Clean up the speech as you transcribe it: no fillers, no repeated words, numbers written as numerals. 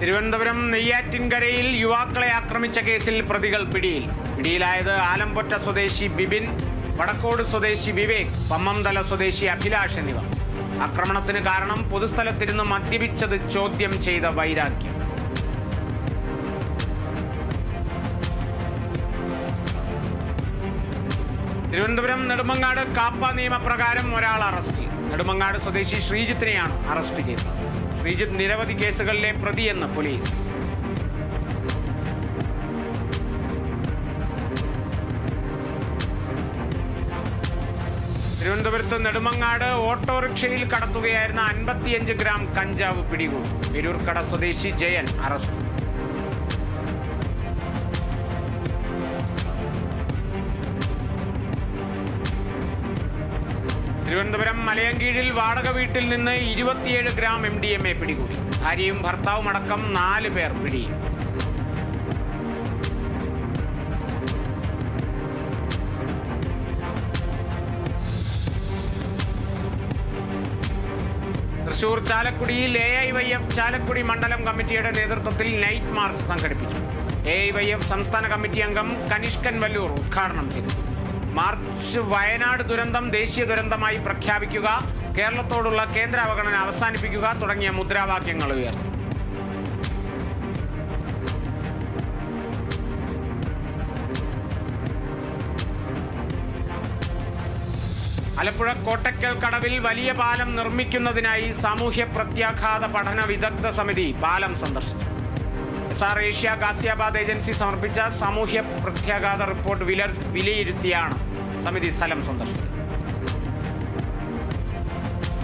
തിരുവനന്തപുരം നെയ്യാറ്റിൻകരയിൽ യുവാക്കളെ ആക്രമിച്ച കേസിൽ പ്രതികൾ പിടിയിലായത് ആലമ്പൊറ്റ സ്വദേശി ബിബിൻ, വടക്കോട് സ്വദേശി വിവേക്, പമ്മംതല സ്വദേശി അഭിലാഷ് എന്നിവർ. ആക്രമണത്തിന് കാരണം പൊതുസ്ഥലത്തിരുന്ന് മദ്യപിച്ചത് ചോദ്യം ചെയ്ത വൈരാഗ്യം. തിരുവനന്തപുരം നെടുമങ്ങാട് കാപ്പ നിയമപ്രകാരം ഒരാൾ അറസ്റ്റിൽ. നെടുമങ്ങാട് സ്വദേശി ശ്രീജിത്തിനെയാണ് അറസ്റ്റ് ചെയ്തത്. ശ്രീജിത്ത് നിരവധി കേസുകളിലെ പ്രതിയെന്ന് പോലീസ്. തിരുവനന്തപുരത്ത് നെടുമങ്ങാട് ഓട്ടോറിക്ഷയിൽ കടത്തുകയായിരുന്ന 55 ഗ്രാം കഞ്ചാവ് പിടികൂടി. പേരൂർക്കട സ്വദേശി ജയൻ അറസ്റ്റ്. തിരുവനന്തപുരം മലയങ്കീഴിൽ വാടക വീട്ടിൽ നിന്ന് 27 ഗ്രാം MDMA പിടികൂടി. ഭാര്യയും ഭർത്താവും അടക്കം 4 പേർ പിടിയിൽ. തൃശൂർ ചാലക്കുടിയിൽ AIYF ചാലക്കുടി മണ്ഡലം കമ്മിറ്റിയുടെ നേതൃത്വത്തിൽ നൈറ്റ് മാർച്ച് സംഘടിപ്പിച്ചു. AIYF സംസ്ഥാന കമ്മിറ്റി അംഗം കനിഷ്കൻ വല്ലൂർ ഉദ്ഘാടനം ചെയ്തു. മാർച്ച് വയനാട് ദുരന്തം ദേശീയ ദുരന്തമായി പ്രഖ്യാപിക്കുക, കേരളത്തോടുള്ള കേന്ദ്ര അവഗണന അവസാനിപ്പിക്കുക തുടങ്ങിയ മുദ്രാവാക്യങ്ങൾ ഉയർത്തി. ആലപ്പുഴ കോട്ടക്കൽ കടവിൽ വലിയ പാലം നിർമ്മിക്കുന്നതിനായി സാമൂഹ്യ പ്രത്യാഘാത പഠന വിദഗ്ധ സമിതി പാലം സന്ദർശിച്ചു. SR ഏഷ്യ ഗാസിയാബാദ് ഏജൻസി സമർപ്പിച്ച സാമൂഹ്യ പ്രത്യാഘാത റിപ്പോർട്ട് വിലയിരുത്തിയാണ് സമിതി സ്ഥലം സന്ദർശിച്ചത്.